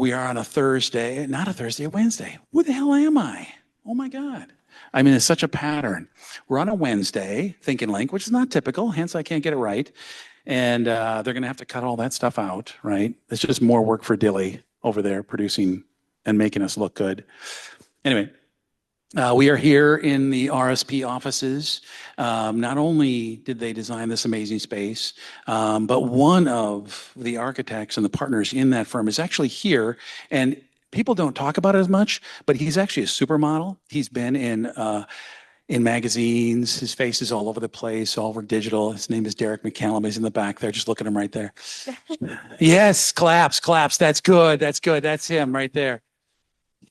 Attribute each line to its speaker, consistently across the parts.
Speaker 1: We are on a Thursday, not a Thursday, a Wednesday. Where the hell am I? Oh my God. I mean, it's such a pattern. We're on a Wednesday, Think and Link, which is not typical, hence I can't get it right. And they're going to have to cut all that stuff out, right? It's just more work for Dilly over there producing and making us look good. Anyway, we are here in the RSP offices. Not only did they design this amazing space, but one of the architects and the partners in that firm is actually here. And people don't talk about it as much, but he's actually a supermodel. He's been in magazines. His face is all over the place, all over digital. His name is Derek McCallum. He's in the back there. Just look at him right there. Yes, claps. That's good. That's him right there.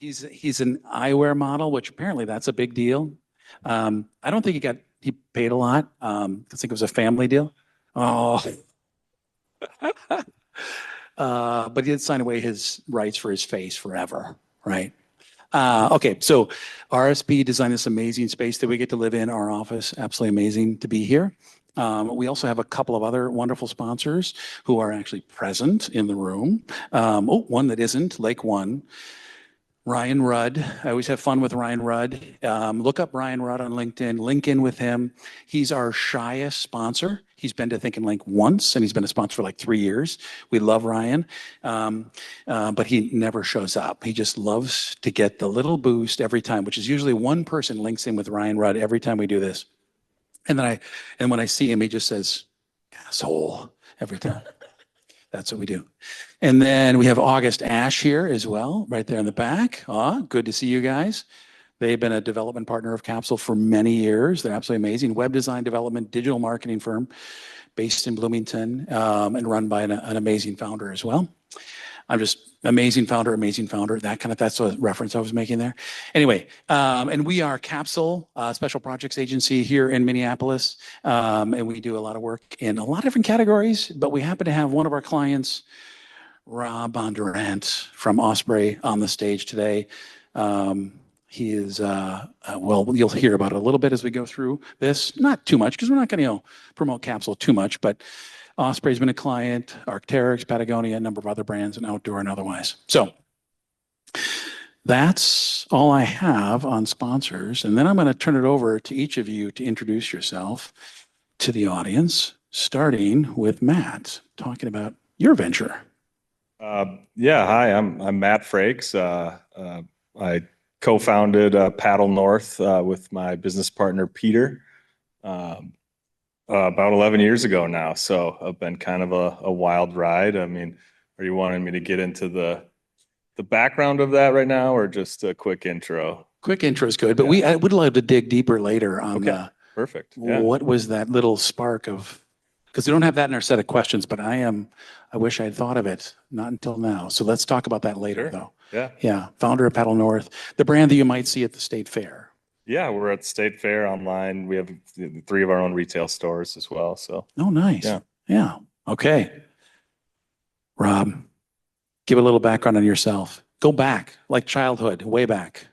Speaker 1: He's an eyewear model, which apparently that's a big deal. I don't think he paid a lot. I think it was a family deal. Oh, but he did sign away his rights for his face forever, right? Okay, so RSP designed this amazing space that we get to live in, our office. Absolutely amazing to be here. We also have a couple of other wonderful sponsors who are actually present in the room. One that isn't, Lake One. Ryan Rudd. I always have fun with Ryan Rudd. Look up Ryan Rudd on LinkedIn. Link in with him. He's our shyest sponsor. He's been to Think and Link once, and he's been a sponsor for like 3 years. We love Ryan, but he never shows up. He just loves to get the little boost every time, which is usually one person links in with Ryan Rudd every time we do this. And when I see him, he just says, "Asshole," every time. That's what we do. And then we have August Ash here as well, right there in the back. Good to see you guys. They've been a development partner of Capsule for many years. They're absolutely amazing. Web design development, digital marketing firm based in Bloomington and run by an amazing founder as well. I'm just amazing founder. That's a reference I was making there. Anyway, and we are Capsule, special projects agency here in Minneapolis. And we do a lot of work in a lot of different categories, but we happen to have one of our clients, Rob BonDurant from Osprey, on the stage today. He is, well, you'll hear about it a little bit as we go through this. Not too much, because we're not going to promote Capsule too much, but Osprey's been a client, Arc'teryx, Patagonia, a number of other brands, and outdoor and otherwise. So that's all I have on sponsors. And then I'm going to turn it over to each of you to introduce yourself to the audience, starting with Matt, talking about your venture.
Speaker 2: Hi, I'm Matt Frakes. I co-founded Paddle North with my business partner, Peter. About 11 years ago now, so I've been kind of a wild ride. I mean, are you wanting me to get into the background of that right now, or just a quick intro?
Speaker 1: Quick intro is good, but I would love to dig deeper later on
Speaker 2: perfect. Yeah.
Speaker 1: What was that little spark of, because we don't have that in our set of questions, but I wish I had thought of it, not until now. So let's talk about that later, though. Yeah. Founder of Paddle North, the brand that you might see at the State Fair.
Speaker 2: Yeah, we're at State Fair online. We have 3 of our own retail stores as well. So.
Speaker 1: Oh, nice. Yeah. Okay. Rob, give a little background on yourself. Go back, like childhood, way back.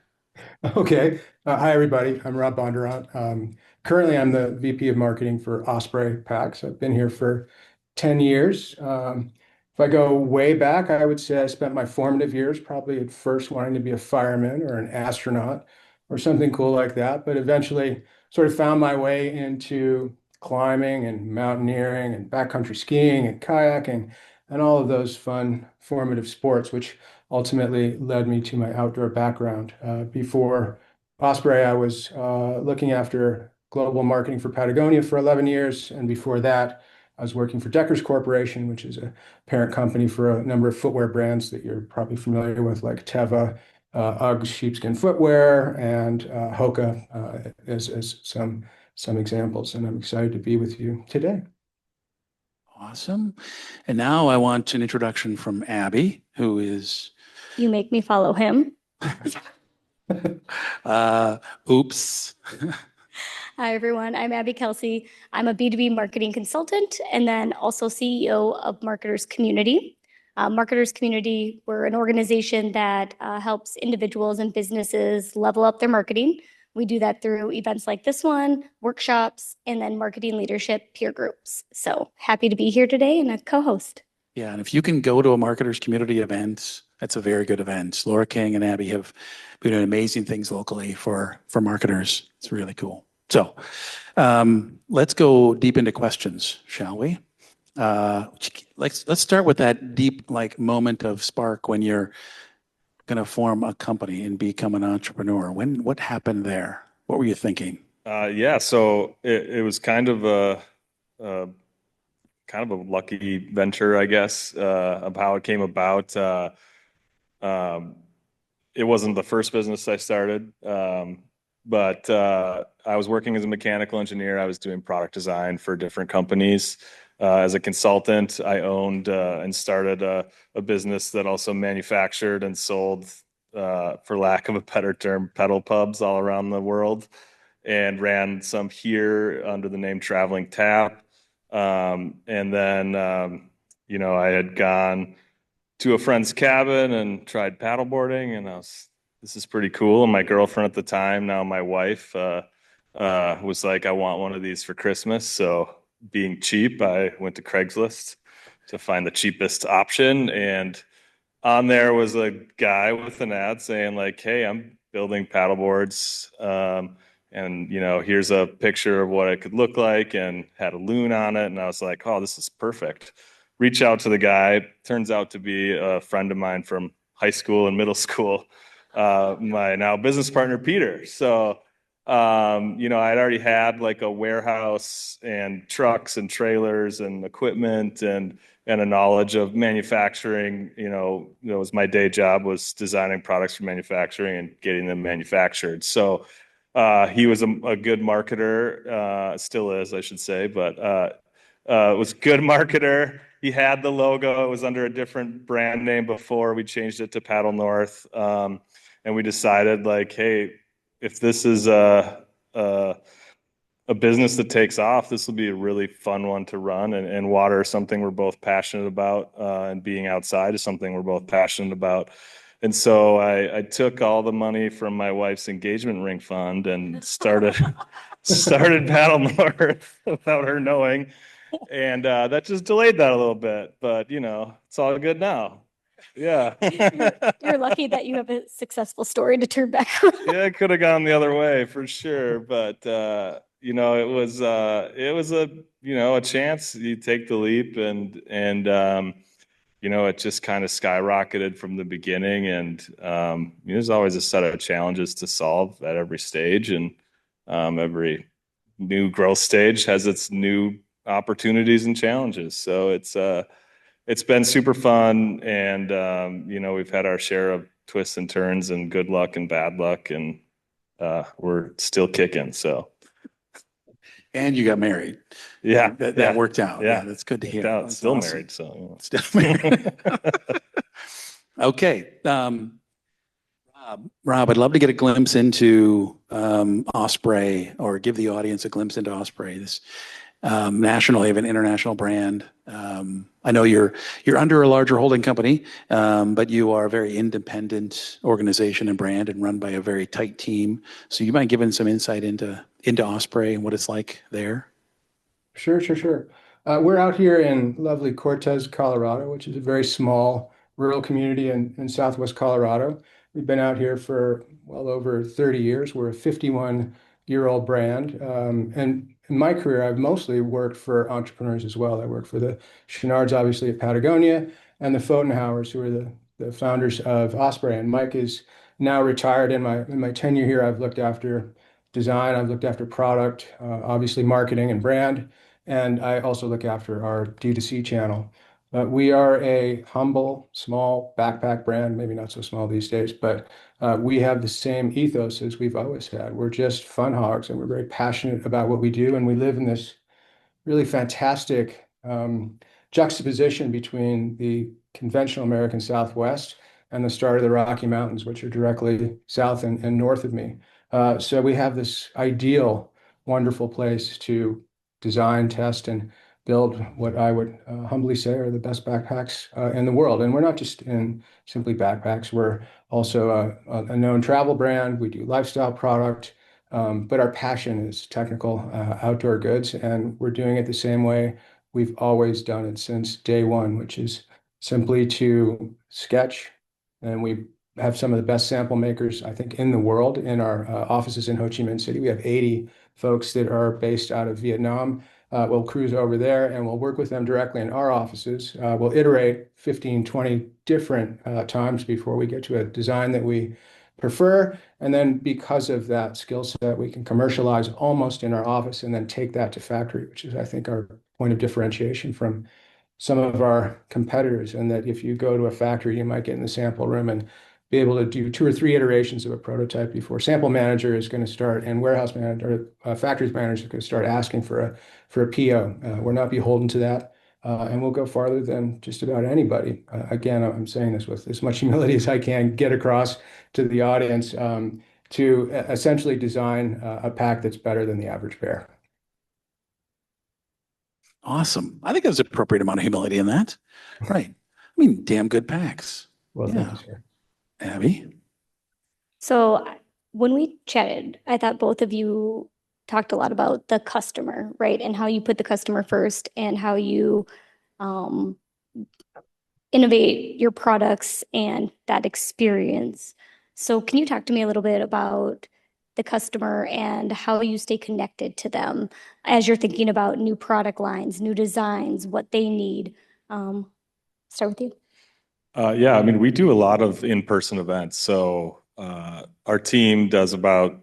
Speaker 3: Okay. Hi, everybody. I'm Rob BonDurant. Currently, I'm the VP of Marketing for Osprey Packs. I've been here for 10 years. If I go way back, I would say I spent my formative years probably at first wanting to be a fireman or an astronaut or something cool like that, but eventually sort of found my way into climbing and mountaineering and backcountry skiing and kayaking and all of those fun formative sports, which ultimately led me to my outdoor background. Before Osprey, I was looking after global marketing for Patagonia for 11 years, and before that, I was working for Deckers Corporation, which is a parent company for a number of footwear brands that you're probably familiar with, like Teva, UGG sheepskin footwear, and Hoka as some examples. And I'm excited to be with you today.
Speaker 1: Awesome. And now I want an introduction from Abby, who is...
Speaker 4: You make me follow him.
Speaker 1: Oops.
Speaker 4: Hi, everyone. I'm Abby Kelsey. I'm a B2B marketing consultant and then also CEO of Marketers Community. Marketers Community, we're an organization that helps individuals and businesses level up their marketing. We do that through events like this one, workshops, and then marketing leadership peer groups. So happy to be here today and a co-host.
Speaker 1: Yeah, and if you can go to a marketers community event, that's a very good event. Laura King and Abby have been doing amazing things locally for marketers. It's really cool. So let's go deep into questions, shall we? Let's start with that deep like moment of spark when you're going to form a company and become an entrepreneur. What happened there? What were you thinking?
Speaker 2: Yeah, so it was a kind of a lucky venture, I guess, of how it came about. Um, it wasn't the first business I started, but I was working as a mechanical engineer. I was doing product design for different companies. As a consultant, I owned and started a business that also manufactured and sold, for lack of a better term, pedal pubs all around the world, and ran some here under the name Traveling Tap. And then, I had gone to a friend's cabin and tried paddleboarding, and this is pretty cool. And my girlfriend at the time, now my wife, was like, I want one of these for Christmas. So being cheap, I went to Craigslist to find the cheapest option. And on there was a guy with an ad saying like, hey, I'm building paddleboards. And here's a picture of what it could look like, and had a loon on it. And I was like, oh, this is perfect. Reach out to the guy. Turns out to be a friend of mine from high school and middle school, my now business partner, Peter. So, I'd already had like a warehouse and trucks and trailers and equipment and a knowledge of manufacturing. That was my day job, was designing products for manufacturing and getting them manufactured. So he was a good marketer, still is, I should say, but was a good marketer. He had the logo. It was under a different brand name before. We changed it to Paddle North. And we decided like, hey, if this is a business that takes off, this will be a really fun one to run. And water is something we're both passionate about, and being outside is something we're both passionate about. And so I took all the money from my wife's engagement ring fund and started Paddle North without her knowing. And that just delayed that a little bit. But, it's all good now. Yeah.
Speaker 4: You're lucky that you have a successful story to turn back around.
Speaker 2: Yeah, it could have gone the other way for sure. But, it was a chance. You take the leap, and it just kind of skyrocketed from the beginning. And there's always a set of challenges to solve at every stage, and every new growth stage has its new opportunities and challenges. So it's been super fun, and we've had our share of twists and turns and good luck and bad luck, and we're still kicking. So.
Speaker 1: And you got married.
Speaker 2: Yeah,
Speaker 1: that worked out.
Speaker 2: Yeah,
Speaker 1: that's good to hear.
Speaker 2: That's still
Speaker 1: awesome.
Speaker 2: married, so
Speaker 1: Still married. Okay, Rob, I'd love to get a glimpse into Osprey, or give the audience a glimpse into Osprey, this national, even international brand. I know you're under a larger holding company, but you are a very independent organization and brand, and run by a very tight team. So you mind giving some insight into Osprey and what it's like there?
Speaker 3: Sure. We're out here in lovely Cortez, Colorado, which is a very small rural community in southwest Colorado. We've been out here for well over 30 years. We're a 51-year-old brand. And in my career, I've mostly worked for entrepreneurs as well. I worked for the Chenards, obviously, at Patagonia, and the Pfotenhauers, who are the founders of Osprey. And Mike is now retired. In my tenure here, I've looked after design, I've looked after product, obviously marketing and brand, and I also look after our D2C channel. We are a humble, small backpack brand, maybe not so small these days, but we have the same ethos as we've always had. We're just fun hogs, and we're very passionate about what we do, and we live in this really fantastic juxtaposition between the conventional American Southwest and the start of the Rocky Mountains, which are directly south and north of me. So we have this ideal, wonderful place to design, test, and build what I would humbly say are the best backpacks in the world. And we're not just in simply backpacks. We're also a known travel brand. We do lifestyle product, but our passion is technical outdoor goods, and we're doing it the same way we've always done it since day one, which is simply to sketch. And we have some of the best sample makers, I think, in the world in our offices in Ho Chi Minh City. We have 80 folks that are based out of Vietnam. We'll cruise over there and we'll work with them directly in our offices. We'll iterate 15, 20 different times before we get to a design that we prefer. And then because of that skill set, we can commercialize almost in our office and then take that to factory, which is, I think, our point of differentiation from some of our competitors. And that if you go to a factory, you might get in the sample room and be able to do 2 or 3 iterations of a prototype before sample manager is going to start, and warehouse manager, factories manager is going to start asking for a PO. We're not beholden to that. And we'll go farther than just about anybody. Again, I'm saying this with as much humility as I can get across to the audience, to essentially design a pack that's better than the average bear.
Speaker 1: Awesome. I think there's an appropriate amount of humility in that. Right. I mean, damn good packs.
Speaker 3: Well,
Speaker 1: Yeah.
Speaker 3: thank you, sir.
Speaker 1: Abby?
Speaker 4: So when we chatted, I thought both of you talked a lot about the customer, right? And how you put the customer first and how you innovate your products and that experience. So can you talk to me a little bit about the customer and how you stay connected to them as you're thinking about new product lines, new designs, what they need? Start with you.
Speaker 2: Yeah, I mean, we do a lot of in-person events. So our team does about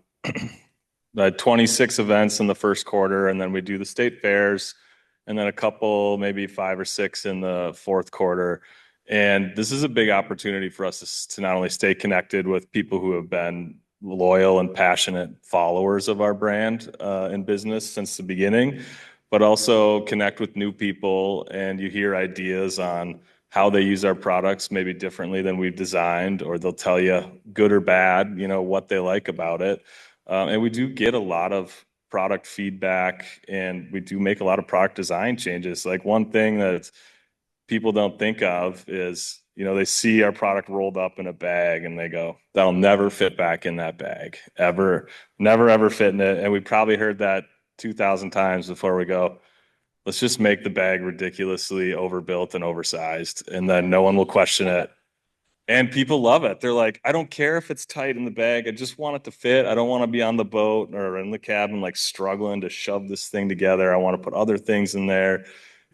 Speaker 2: 26 events in the first quarter, and then we do the state fairs, and then a couple, maybe 5 or 6 in the fourth quarter. And this is a big opportunity for us to not only stay connected with people who have been loyal and passionate followers of our brand in business since the beginning, but also connect with new people, and you hear ideas on how they use our products maybe differently than we've designed, or they'll tell you good or bad, what they like about it. And we do get a lot of product feedback, and we do make a lot of product design changes. Like, one thing that people don't think of is, they see our product rolled up in a bag and they go, that'll never fit back in that bag, ever, never, ever fit in it. And we probably heard that 2,000 times before we go, let's just make the bag ridiculously overbuilt and oversized, and then no one will question it. And people love it. They're like, I don't care if it's tight in the bag. I just want it to fit. I don't want to be on the boat or in the cabin, like, struggling to shove this thing together. I want to put other things in there.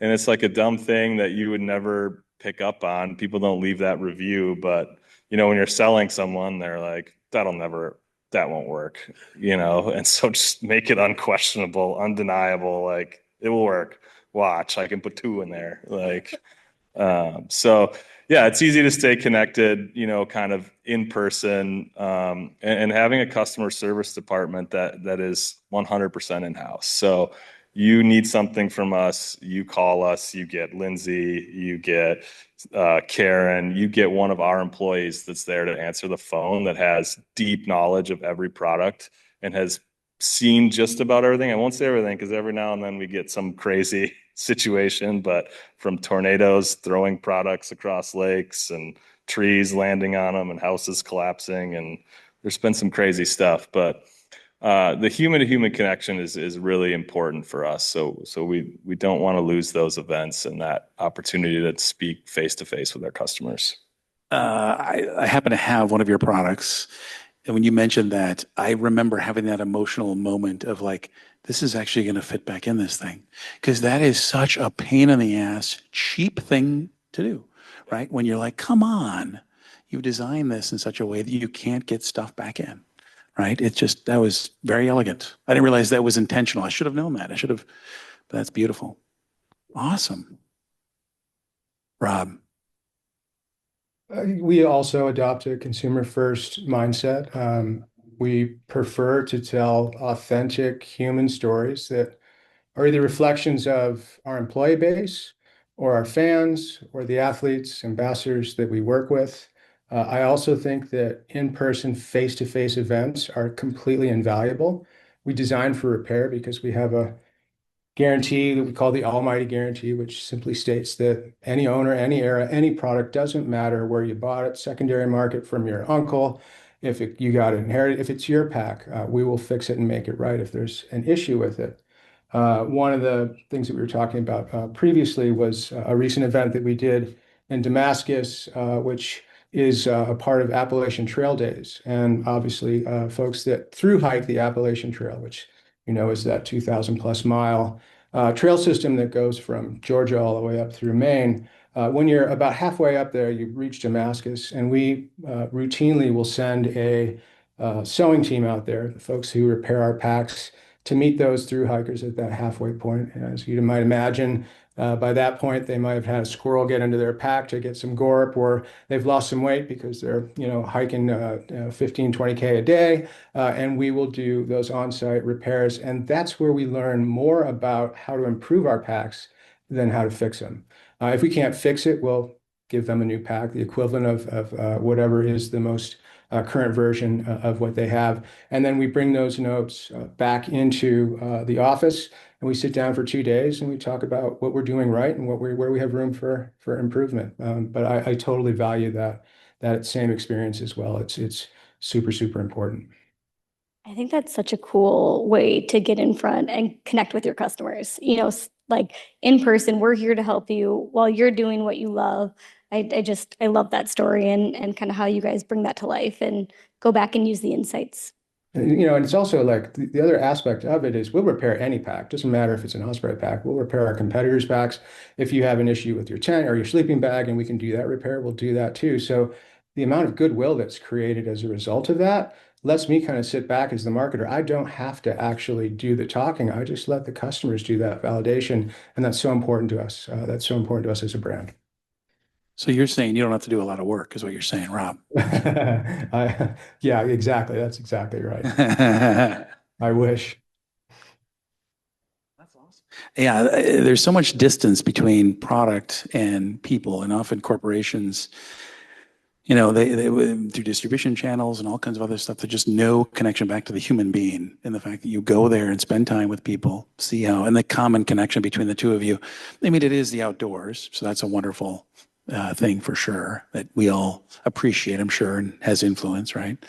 Speaker 2: And it's like a dumb thing that you would never pick up on. People don't leave that review, but when you're selling someone, they're like, that won't work, And so just make it unquestionable, undeniable. Like, it will work. Watch, I can put 2 in there. So yeah, it's easy to stay connected, kind of in person, and having a customer service department that is 100% in-house. So you need something from us, you call us, you get Lindsay, you get Karen, you get one of our employees that's there to answer the phone, that has deep knowledge of every product and has seen just about everything. I won't say everything, because every now and then we get some crazy situation, but from tornadoes throwing products across lakes and trees landing on them and houses collapsing, and there's been some crazy stuff. But the human-to-human connection is really important for us. So we don't want to lose those events and that opportunity to speak face-to-face with our customers.
Speaker 1: I happen to have one of your products. And when you mentioned that, I remember having that emotional moment of like, this is actually going to fit back in this thing. Because that is such a pain in the ass, cheap thing to do, right? When you're like, come on, you designed this in such a way that you can't get stuff back in, right? That was very elegant. I didn't realize that was intentional. I should have known that. But that's beautiful. Awesome. Rob.
Speaker 3: We also adopt a consumer-first mindset. We prefer to tell authentic human stories that are either reflections of our employee base or our fans or the athletes, ambassadors that we work with. I also think that in-person, face-to-face events are completely invaluable. We design for repair because we have a guarantee that we call the Almighty Guarantee, which simply states that any owner, any era, any product, doesn't matter where you bought it, secondary market from your uncle, you got it inherited, if it's your pack, we will fix it and make it right if there's an issue with it. One of the things that we were talking about previously was a recent event that we did in Damascus, which is a part of Appalachian Trail Days. And obviously, folks that through hike the Appalachian Trail, which is that 2,000 plus mile trail system that goes from Georgia all the way up through Maine. When you're about halfway up there, you reach Damascus, and we routinely will send a sewing team out there, the folks who repair our packs, to meet those through hikers at that halfway point. As you might imagine, by that point, they might have had a squirrel get into their pack to get some gorp, or they've lost some weight because they're, hiking 15, 20K a day. And we will do those on-site repairs. And that's where we learn more about how to improve our packs than how to fix them. If we can't fix it, we'll give them a new pack, the equivalent of whatever is the most current version of what they have. And then we bring those notes back into the office, and we sit down for 2 days and we talk about what we're doing right and where we have room for improvement. But I totally value that same experience as well. It's super, super important.
Speaker 4: I think that's such a cool way to get in front and connect with your customers. Like in person, we're here to help you while you're doing what you love. I love that story and kind of how you guys bring that to life and go back and use the insights.
Speaker 3: And it's also like the other aspect of it is we'll repair any pack. Doesn't matter if it's an Osprey pack. We'll repair our competitors' packs. If you have an issue with your tent or your sleeping bag and we can do that repair, we'll do that too. So the amount of goodwill that's created as a result of that lets me kind of sit back as the marketer. I don't have to actually do the talking. I just let the customers do that validation. And that's so important to us. That's so important to us as a brand.
Speaker 1: So you're saying you don't have to do a lot of work, is what you're saying, Rob.
Speaker 3: Yeah, exactly. That's exactly right.
Speaker 1: That's
Speaker 3: I wish.
Speaker 1: awesome. Yeah, there's so much distance between product and people, and often corporations, they through distribution channels and all kinds of other stuff, there's just no connection back to the human being, and the fact that you go there and spend time with people, see how, and the common connection between the two of you. I mean, it is the outdoors, so that's a wonderful thing for sure that we all appreciate, I'm sure, and has influence, right,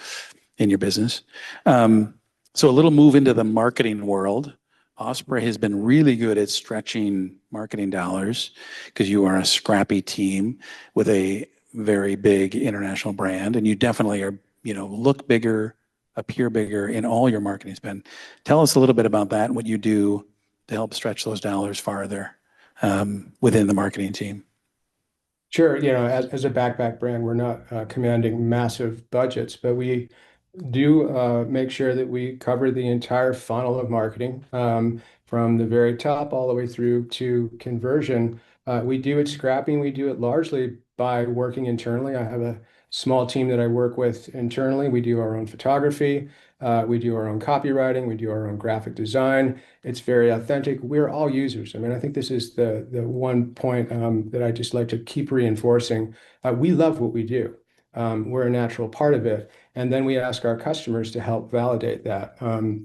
Speaker 1: in your business. So a little move into the marketing world. Osprey has been really good at stretching marketing dollars because you are a scrappy team with a very big international brand, and you definitely are, look bigger, appear bigger in all your marketing spend. Tell us a little bit about that and what you do to help stretch those dollars farther within the marketing team.
Speaker 3: Sure. As a backpack brand, we're not commanding massive budgets, but we do make sure that we cover the entire funnel of marketing from the very top all the way through to conversion. We do it scrapping. We do it largely by working internally. I have a small team that I work with internally. We do our own photography. We do our own copywriting. We do our own graphic design. It's very authentic. We're all users. I mean, I think this is the one point that I just like to keep reinforcing. We love what we do. We're a natural part of it. And then we ask our customers to help validate that.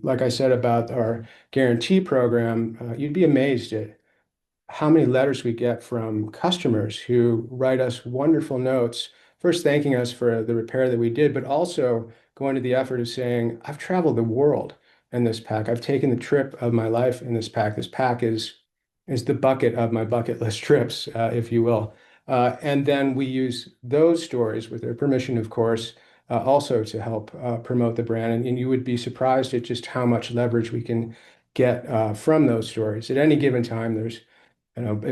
Speaker 3: Like I said about our guarantee program, you'd be amazed at how many letters we get from customers who write us wonderful notes, first thanking us for the repair that we did, but also going to the effort of saying, I've traveled the world in this pack. I've taken the trip of my life in this pack. This pack is the bucket of my bucket list trips, if you will. And then we use those stories, with their permission, of course, also to help promote the brand. And you would be surprised at just how much leverage we can get from those stories. At any given time, there's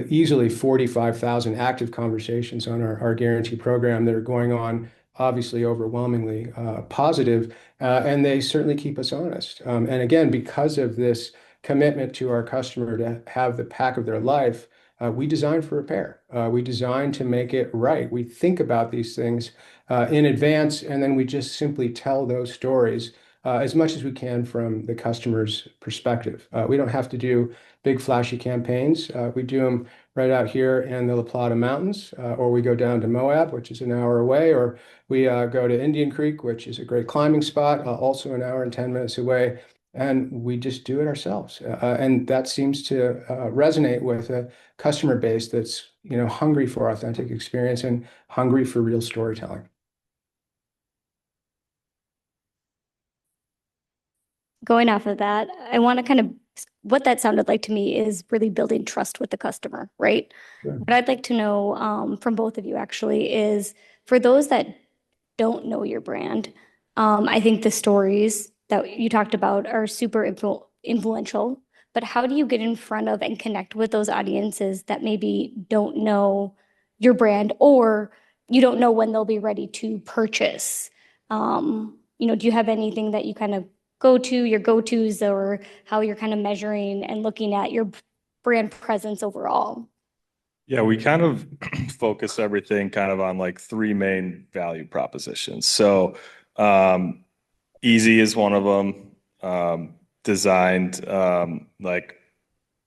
Speaker 3: easily 45,000 active conversations on our guarantee program that are going on, obviously overwhelmingly positive, and they certainly keep us honest. And again, because of this commitment to our customer to have the pack of their life, we design for repair. We design to make it right. We think about these things in advance, and then we just simply tell those stories as much as we can from the customer's perspective. We don't have to do big flashy campaigns. We do them right out here in the La Plata Mountains, or we go down to Moab, which is an hour away, or we go to Indian Creek, which is a great climbing spot, also an hour and 10 minutes away. And we just do it ourselves. And that seems to resonate with a customer base that's hungry for authentic experience and hungry for real storytelling.
Speaker 4: Going off of that, I want to kind of what that sounded like to me is really building trust with the customer, right?
Speaker 3: Sure.
Speaker 4: What I'd like to know from both of you actually is for those that don't know your brand, I think the stories that you talked about are super influential. But how do you get in front of and connect with those audiences that maybe don't know your brand, or you don't know when they'll be ready to purchase? Do you have anything that you kind of go to, your go-tos, or how you're kind of measuring and looking at your brand presence overall?
Speaker 2: Yeah, we kind of focus everything kind of on like three main value propositions. So, easy is one of them. Designed like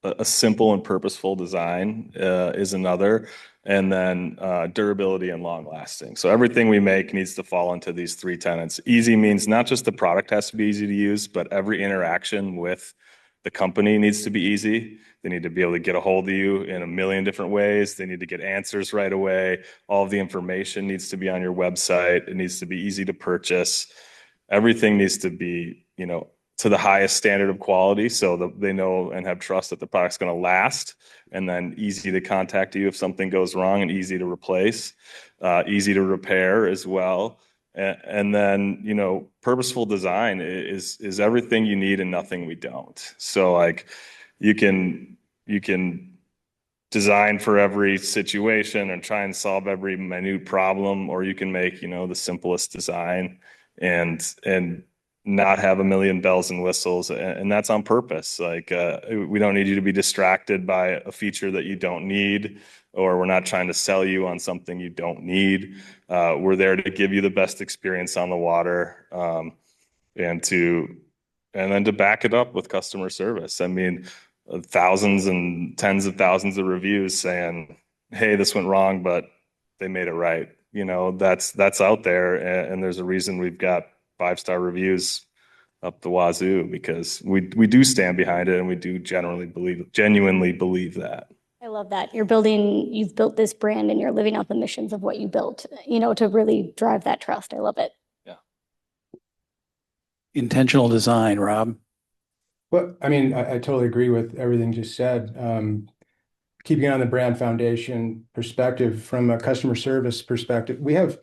Speaker 2: a simple and purposeful design is another, and then durability and long lasting. So everything we make needs to fall into these three tenets. Easy means not just the product has to be easy to use, but every interaction with the company needs to be easy. They need to be able to get a hold of you in a million different ways. They need to get answers right away. All of the information needs to be on your website. It needs to be easy to purchase. Everything needs to be, to the highest standard of quality so that they know and have trust that the product's going to last, and then easy to contact you if something goes wrong, and easy to replace, easy to repair as well. And then, purposeful design is everything you need and nothing we don't. So like you can design for every situation and try and solve every minute problem, or you can make, the simplest design and not have a million bells and whistles. And that's on purpose. Like, we don't need you to be distracted by a feature that you don't need, or we're not trying to sell you on something you don't need. We're there to give you the best experience on the water, and then to back it up with customer service. I mean, thousands and tens of thousands of reviews saying, "Hey, this went wrong, but they made it right." That's out there, and there's a reason we've got 5-star reviews up the wazoo, because we do stand behind it, and we do genuinely believe that.
Speaker 4: I love that. You've built this brand and you're living out the missions of what you built, to really drive that trust. I love it.
Speaker 2: Yeah.
Speaker 1: Intentional design, Rob.
Speaker 3: Well, I mean, I totally agree with everything just said. Keeping it on the brand foundation perspective, from a customer service perspective, we have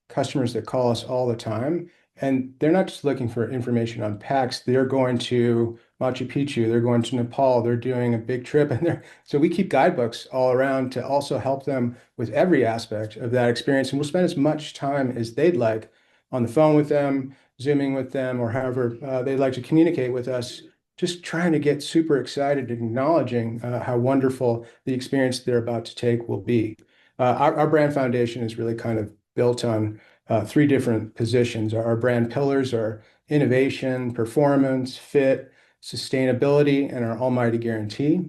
Speaker 3: customers that call us all the time, and they're not just looking for information on packs. They're going to Machu Picchu, they're going to Nepal, they're doing a big trip, and so we keep guidebooks all around to also help them with every aspect of that experience. And we'll spend as much time as they'd like on the phone with them, Zooming with them, or however they'd like to communicate with us, just trying to get super excited, acknowledging how wonderful the experience they're about to take will be. Our brand foundation is really kind of built on three different positions. Our brand pillars are innovation, performance, fit, sustainability, and our almighty guarantee.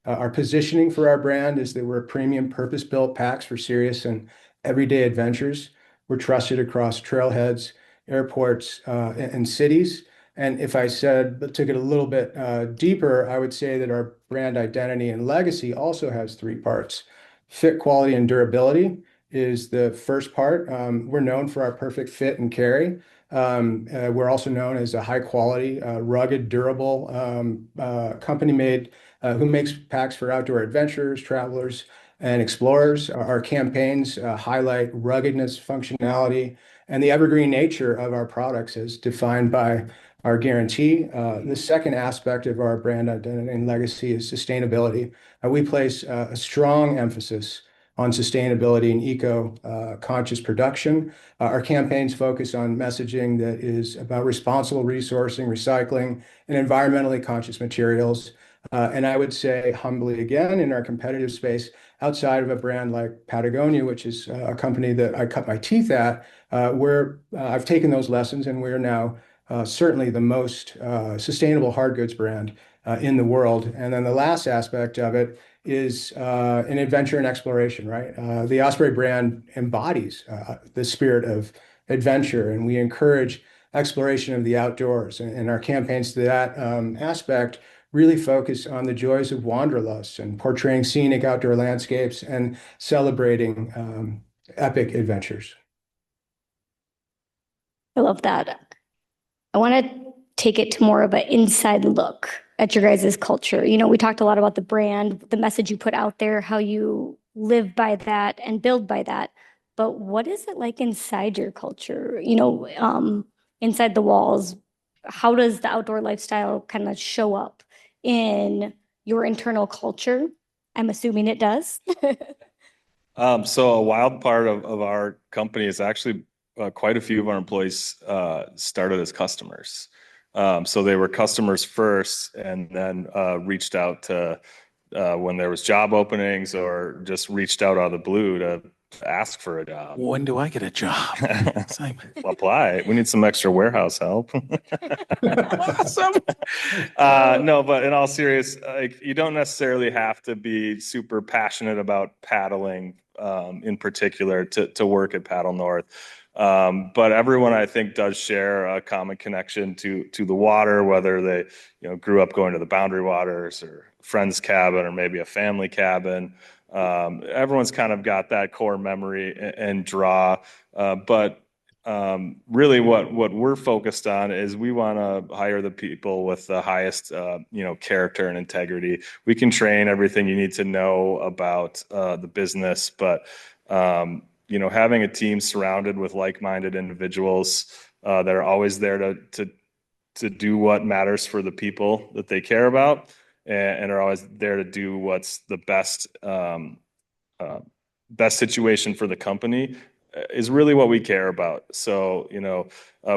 Speaker 3: Our positioning for our brand is that we're premium purpose-built packs for serious and everyday adventures. We're trusted across trailheads, airports, and cities. And if I took it a little bit deeper, I would say that our brand identity and legacy also has three parts. Fit, quality, and durability is the first part. We're known for our perfect fit and carry. We're also known as a high quality, rugged, durable company who makes packs for outdoor adventurers, travelers, and explorers. Our campaigns highlight ruggedness, functionality, and the evergreen nature of our products as defined by our guarantee. The second aspect of our brand identity and legacy is sustainability. We place a strong emphasis on sustainability and eco-conscious production. Our campaigns focus on messaging that is about responsible resourcing, recycling, and environmentally conscious materials. And I would say humbly again, in our competitive space, outside of a brand like Patagonia, which is a company that I cut my teeth at, I've taken those lessons, and we're now certainly the most sustainable hard goods brand in the world. And then the last aspect of it is an adventure and exploration, right? The Osprey brand embodies the spirit of adventure, and we encourage exploration of the outdoors. And our campaigns to that aspect really focus on the joys of wanderlust and portraying scenic outdoor landscapes and celebrating epic adventures.
Speaker 4: I love that. I want to take it to more of an inside look, at your guys' culture? You know, we talked a lot about the brand, the message you put out there, how you live by that and build by that. But what is it like inside your culture? You know, inside the walls, how does the outdoor lifestyle kind of show up in your internal culture? I'm assuming it does.
Speaker 2: So a wild part of our company is actually quite a few of our employees started as customers. So they were customers first and then reached out to when there was job openings or just reached out of the blue to ask for a job.
Speaker 1: When do I get a job? It's like,
Speaker 2: Apply. We need some extra warehouse help.
Speaker 1: awesome.
Speaker 2: No, but in all serious, like you don't necessarily have to be super passionate about paddling in particular to work at Paddle North. But everyone I think does share a common connection to the water, whether they grew up going to the Boundary Waters or friend's cabin or maybe a family cabin. Everyone's kind of got that core memory and draw. But really what we're focused on is we want to hire the people with the highest character and integrity. We can train everything you need to know about the business, but having a team surrounded with like-minded individuals that are always there to do what matters for the people that they care about and are always there to do what's the best situation for the company is really what we care about. So,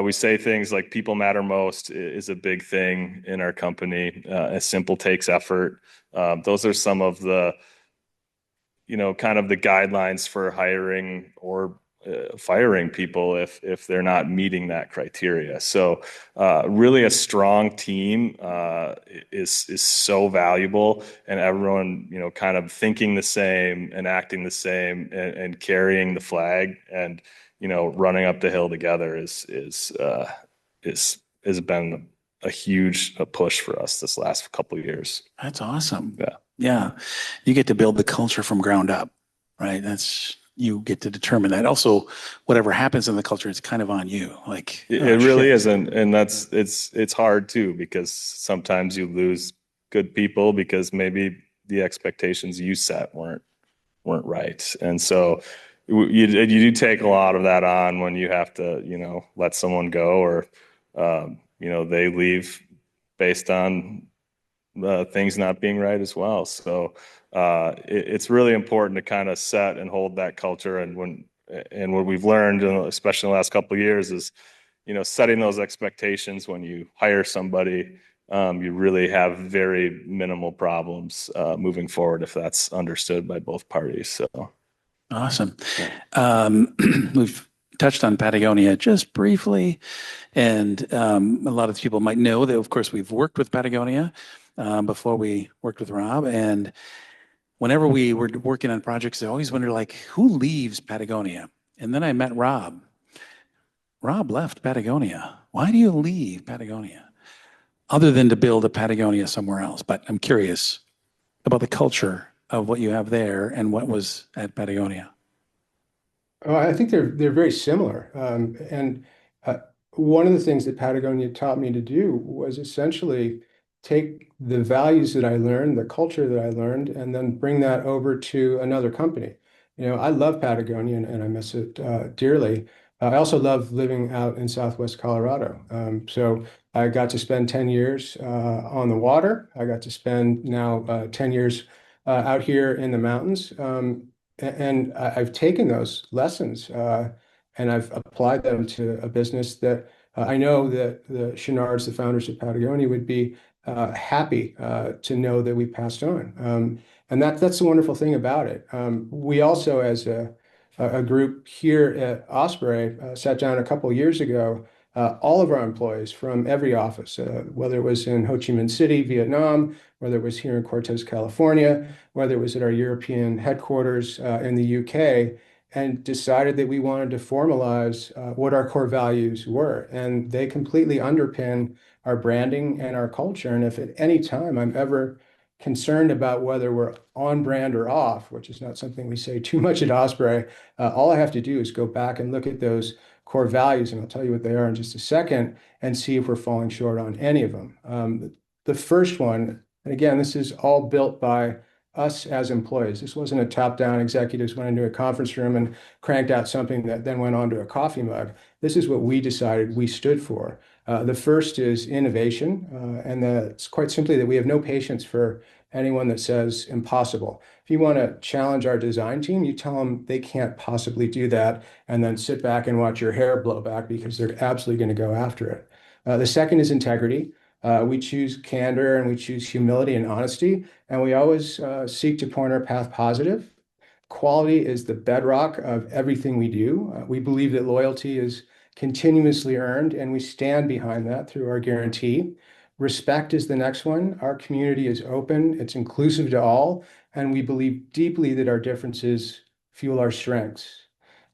Speaker 2: we say things like people matter most is a big thing in our company. Simple takes effort. Those are some of the, kind of the guidelines for hiring or firing people if they're not meeting that criteria. So really a strong team is so valuable, and everyone kind of thinking the same and acting the same and carrying the flag and running up the hill together has been a huge push for us this last couple of years.
Speaker 1: That's awesome.
Speaker 2: Yeah.
Speaker 1: Yeah. You get to build the culture from ground up, right? You get to determine that. Also, whatever happens in the culture, it's kind of on you. Like
Speaker 2: it really isn't, and it's hard too, because sometimes you lose good people because maybe the expectations you set weren't right, and so you do take a lot of that on when you have to let someone go or they leave based on things not being right as well. So it's really important to kind of set and hold that culture. And what we've learned, especially in the last couple of years, is setting those expectations when you hire somebody. You really have very minimal problems moving forward if that's understood by both parties. So
Speaker 1: awesome. We've touched on Patagonia just briefly, and a lot of people might know that, of course, we've worked with Patagonia before we worked with Rob. And whenever we were working on projects, I always wondered, like, who leaves Patagonia? And then I met Rob. Rob left Patagonia. Why do you leave Patagonia? Other than to build a Patagonia somewhere else. But I'm curious about the culture of what you have there and what was at Patagonia.
Speaker 3: Oh, I think they're very similar. And one of the things that Patagonia taught me to do was essentially take the values that I learned, the culture that I learned, and then bring that over to another company. I love Patagonia and I miss it dearly. I also love living out in Southwest Colorado. So I got to spend 10 years on the water. I got to spend now 10 years out here in the mountains. And I've taken those lessons and I've applied them to a business that I know that the Chenards, the founders of Patagonia, would be happy to know that we passed on. And that's the wonderful thing about it. We also, as a group here at Osprey, sat down a couple of years ago, all of our employees from every office, whether it was in Ho Chi Minh City, Vietnam, whether it was here in Cortez, California, whether it was at our European headquarters in the UK, and decided that we wanted to formalize what our core values were. And they completely underpin our branding and our culture. And if at any time I'm ever concerned about whether we're on brand or off, which is not something we say too much at Osprey, all I have to do is go back and look at those core values, and I'll tell you what they are in just a second, and see if we're falling short on any of them. The first one, and again, this is all built by us as employees. This wasn't a top-down executives went into a conference room and cranked out something that then went onto a coffee mug. This is what we decided we stood for. The first is innovation, and it's quite simply that we have no patience for anyone that says impossible. If you want to challenge our design team, you tell them they can't possibly do that, and then sit back and watch your hair blow back because they're absolutely going to go after it. The second is integrity. We choose candor and we choose humility and honesty, and we always seek to point our path positive. Quality is the bedrock of everything we do. We believe that loyalty is continuously earned, and we stand behind that through our guarantee. Respect is the next one. Our community is open, it's inclusive to all, and we believe deeply that our differences fuel our strengths.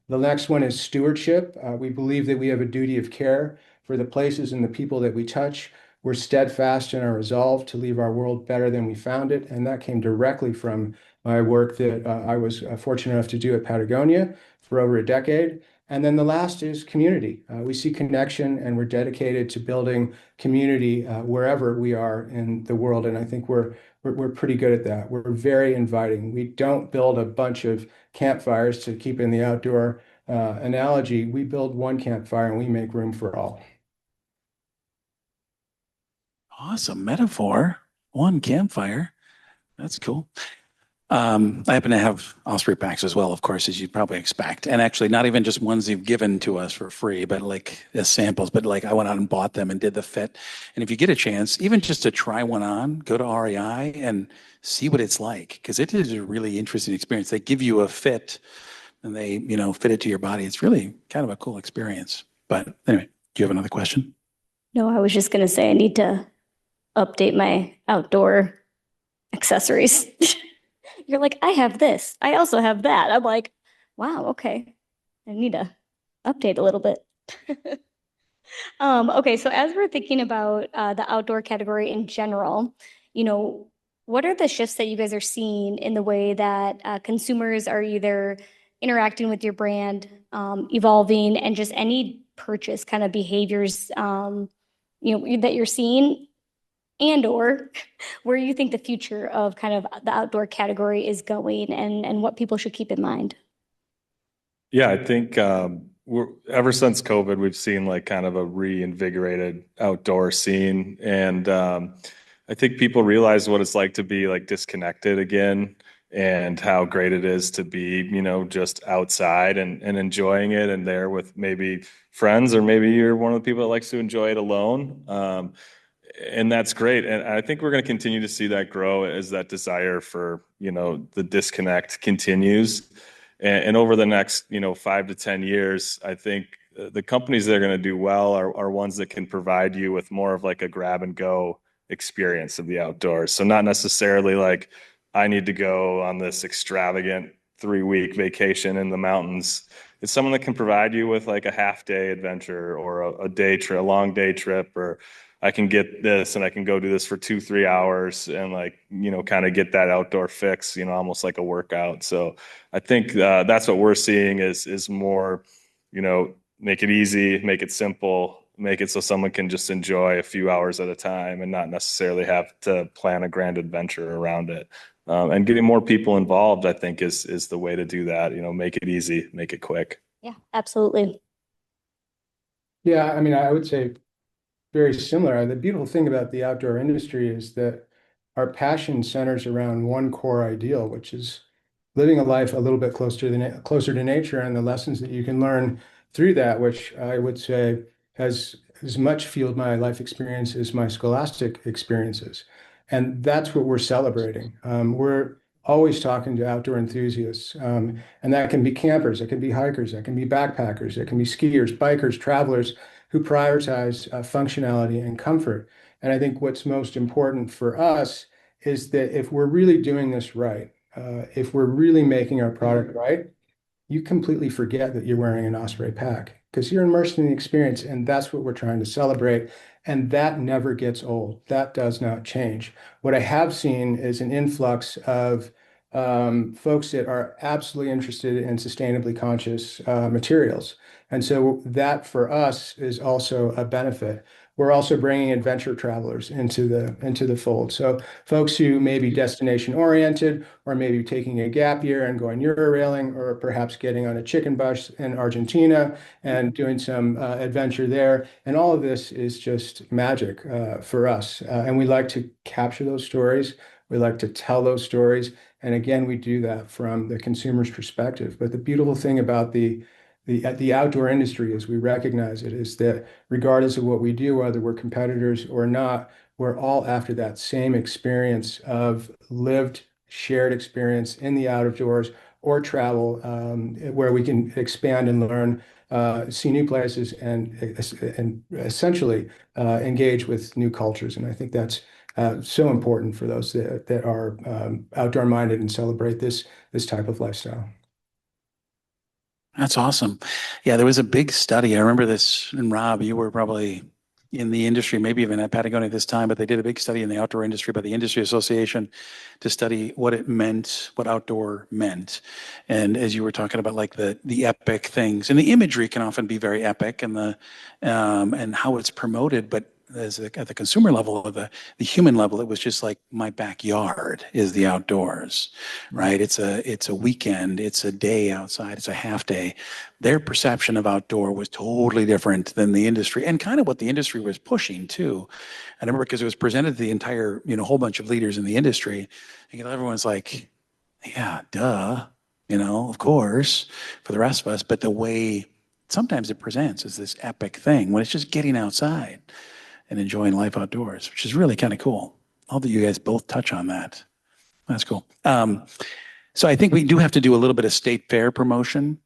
Speaker 3: The next one is stewardship. We believe that we have a duty of care for the places and the people that we touch. We're steadfast in our resolve to leave our world better than we found it, and that came directly from my work that I was fortunate enough to do at Patagonia for over a decade. And then the last is community. We see connection, and we're dedicated to building community wherever we are in the world. And I think we're pretty good at that. We're very inviting. We don't build a bunch of campfires to keep in the outdoor analogy. We build one campfire and we make room for all.
Speaker 1: Awesome metaphor. One campfire. That's cool. I happen to have Osprey Packs as well, of course, as you'd probably expect. And actually, not even just ones you've given to us for free, but like as samples. But like I went out and bought them and did the fit. And if you get a chance, even just to try one on, go to REI and see what it's like, because it is a really interesting experience. They give you a fit and they, fit it to your body. It's really kind of a cool experience. But anyway, do you have another question?
Speaker 4: No, I was just going to say I need to update my outdoor accessories. You're like, I have this. I also have that. I'm like, wow, okay. I need to update a little bit. Okay, so as we're thinking about the outdoor category in general, what are the shifts that you guys are seeing in the way that consumers are either interacting with your brand, evolving, and just any purchase kind of behaviors, that you're seeing, and or where you think the future of kind of the outdoor category is going, and what people should keep in mind?
Speaker 2: Yeah, I think ever since COVID, we've seen like kind of a reinvigorated outdoor scene, and I think people realize what it's like to be like disconnected again, and how great it is to be, just outside and enjoying it, and there with maybe friends, or maybe you're one of the people that likes to enjoy it alone. And that's great. And I think we're going to continue to see that grow as that desire for, the disconnect continues. And over the next, 5 to 10 years, I think the companies that are going to do well are ones that can provide you with more of like a grab and go experience of the outdoors. So not necessarily like I need to go on this extravagant 3-week vacation in the mountains. It's someone that can provide you with like a half-day adventure, or a day trip, a long day trip, or I can get this and I can go do this for 2-3 hours and like, kind of get that outdoor fix, almost like a workout. So I think that's what we're seeing is more, make it easy, make it simple, make it so someone can just enjoy a few hours at a time and not necessarily have to plan a grand adventure around it. And getting more people involved, I think, is the way to do that. Make it easy, make it quick.
Speaker 4: Yeah, absolutely.
Speaker 3: Yeah, I mean, I would say very similar. The beautiful thing about the outdoor industry is that our passion centers around one core ideal, which is living a life a little bit closer to nature, and the lessons that you can learn through that, which I would say has as much fueled my life experience as my scholastic experiences. And that's what we're celebrating. We're always talking to outdoor enthusiasts, and that can be campers, it can be hikers, it can be backpackers, it can be skiers, bikers, travelers who prioritize functionality and comfort. And I think what's most important for us is that if we're really doing this right, if we're really making our product right, you completely forget that you're wearing an Osprey pack because you're immersed in the experience, and that's what we're trying to celebrate. And that never gets old. That does not change. What I have seen is an influx of folks that are absolutely interested in sustainably conscious materials. And so that for us is also a benefit. we're also bringing adventure travelers into the fold. So folks who may be destination oriented, or maybe taking a gap year and going Eurorailing, or perhaps getting on a chicken bus in Argentina and doing some adventure there. And all of this is just magic for us. And we like to capture those stories. We like to tell those stories. And again, we do that from the consumer's perspective. But the beautiful thing about the outdoor industry, as we recognize it, is that regardless of what we do, whether we're competitors or not, we're all after that same experience of lived, shared experience in the outdoors or travel, where we can expand and learn, see new places, and essentially engage with new cultures. And I think that's so important for those that are outdoor minded and celebrate this type of lifestyle.
Speaker 1: That's awesome. Yeah, there was a big study. I remember this, and Rob, you were probably in the industry, maybe even at Patagonia at this time, but they did a big study in the outdoor industry by the Industry Association to study what it meant, what outdoor meant. And as you were talking about, like the epic things, and the imagery can often be very epic, and the and how it's promoted, but at the consumer level, or the human level, it was just like my backyard is the outdoors, right? It's a weekend, it's a day outside, it's a half day. Their perception of outdoor was totally different than the industry, and kind of what the industry was pushing too. I remember because it was presented to the entire, whole bunch of leaders in the industry, and everyone's like, yeah, duh, of course, for the rest of us. But the way sometimes it presents is this epic thing when it's just getting outside and enjoying life outdoors, which is really kind of cool. All that you guys both touch on that. That's cool. So I think we do have to do a little bit of state fair promotion,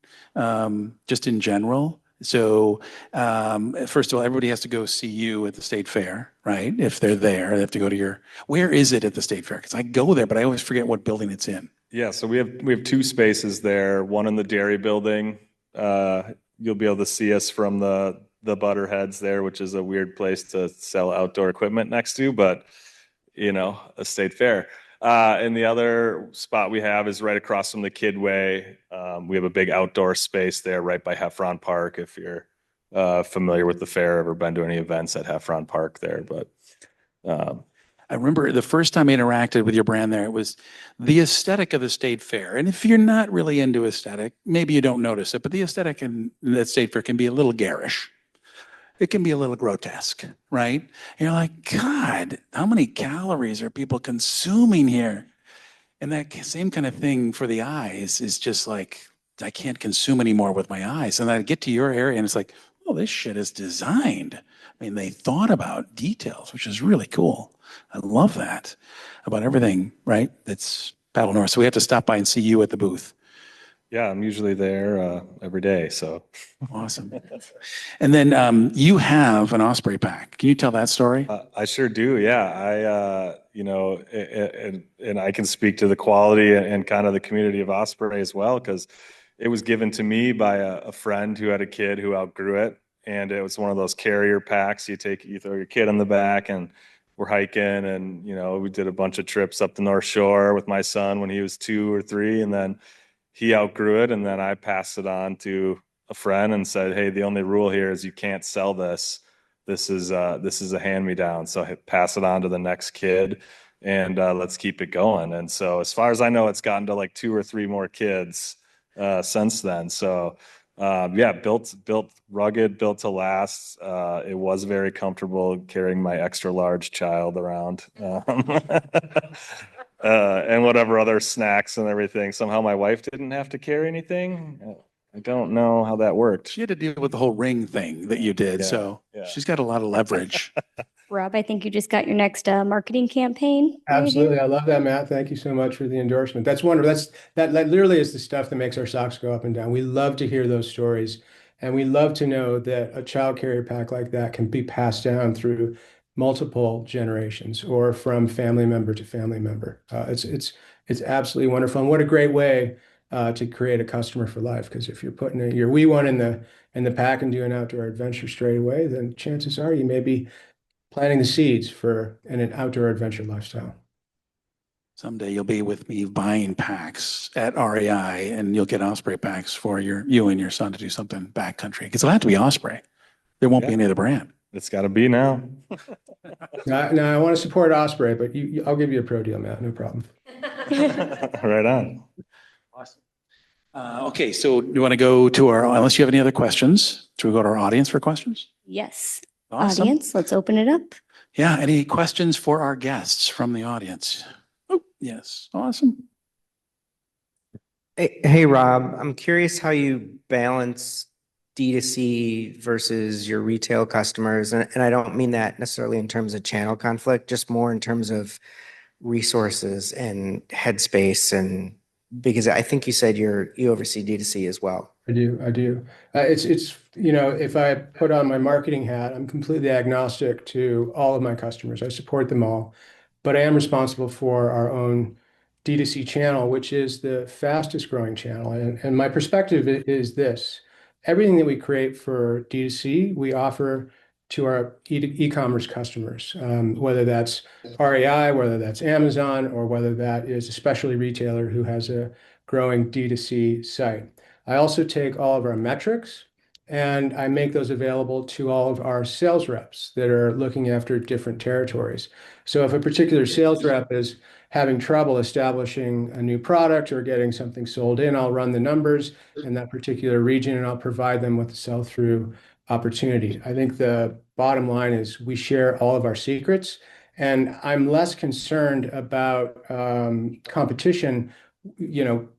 Speaker 1: just in general. So first of all, everybody has to go see you at the state fair, right? If they're there, they have to go to where is it at the state fair? Because I go there, but I always forget what building it's in.
Speaker 2: Yeah, so we have two spaces there. One in the dairy building. You'll be able to see us from the Butterheads there, which is a weird place to sell outdoor equipment next to, but a state fair. And the other spot we have is right across from the Kidway. We have a big outdoor space there right by Heffron Park. If you're familiar with the fair, ever been to any events at Heffron Park there, but
Speaker 1: I remember the first time I interacted with your brand there, it was the aesthetic of the state fair. And if you're not really into aesthetic, maybe you don't notice it, but the aesthetic in that state fair can be a little garish. It can be a little grotesque, right? And you're like, God, how many calories are people consuming here? And that same kind of thing for the eyes is just like, I can't consume anymore with my eyes. And I get to your area and it's like, oh, this shit is designed. I mean, they thought about details, which is really cool. I love that about everything, right? That's Paddle North. So we have to stop by and see you at the booth.
Speaker 2: yeah, I'm usually there every day. So
Speaker 1: Awesome. And then you have an Osprey pack. Can you tell that story?
Speaker 2: I sure do. Yeah, and I can speak to the quality and kind of the community of Osprey as well, because it was given to me by a friend who had a kid who outgrew it, and it was one of those carrier packs. You throw your kid on the back, and we're hiking, and we did a bunch of trips up the North Shore with my son when he was 2 or 3, and then he outgrew it, and then I passed it on to a friend and said, hey, the only rule here is you can't sell this. This is a hand-me-down. So I pass it on to the next kid, and let's keep it going. And so as far as I know, it's gotten to like 2 or 3 more kids since then. So yeah, built rugged, built to last. It was very comfortable carrying my extra large child around. And whatever other snacks and everything. Somehow my wife didn't have to carry anything. I don't know how that worked.
Speaker 1: She had to deal with the whole ring thing that you did.
Speaker 2: Yeah,
Speaker 1: So
Speaker 2: yeah.
Speaker 1: she's got a lot of leverage.
Speaker 4: Rob, I think you just got your next marketing campaign.
Speaker 3: Absolutely. I love that, Matt. Thank you so much for the endorsement. That's wonderful. That literally is the stuff that makes our socks go up and down. We love to hear those stories. And we love to know that a child carrier pack like that can be passed down through multiple generations or from family member to family member. It's absolutely wonderful. And what a great way to create a customer for life. Because if you're putting your wee one in the pack and doing outdoor adventure straight away, then chances are you may be planting the seeds for an outdoor adventure lifestyle.
Speaker 1: Someday you'll be with me buying packs at REI, and you'll get Osprey packs for you and your son to do something backcountry. Because it'll have to be Osprey. There won't be any other brand.
Speaker 2: It's got to be now.
Speaker 3: Now I want to support Osprey, but I'll give you a pro deal, Matt. No problem.
Speaker 2: Right on.
Speaker 1: Awesome. Okay, so you want to go to unless you have any other questions, should we go to our audience for questions?
Speaker 4: Yes.
Speaker 1: Awesome.
Speaker 4: Audience, let's open it up.
Speaker 1: Yeah, any questions for our guests from the audience? Oh, yes, awesome.
Speaker 5: Hey, Rob, I'm curious how you balance D2C versus your retail customers. And I don't mean that necessarily in terms of channel conflict, just more in terms of resources and headspace. And because I think you said you oversee D2C as well.
Speaker 3: I do. It's if I put on my marketing hat, I'm completely agnostic to all of my customers. I support them all, but I am responsible for our own D2C channel, which is the fastest growing channel. And my perspective is this: everything that we create for D2C, we offer to our e-commerce customers, whether that's REI, whether that's Amazon, or whether that is a specialty retailer who has a growing D2C site. I also take all of our metrics and I make those available to all of our sales reps that are looking after different territories. So if a particular sales rep is having trouble establishing a new product or getting something sold in, I'll run the numbers in that particular region and I'll provide them with the sell-through opportunity. I think the bottom line is we share all of our secrets, and I'm less concerned about competition.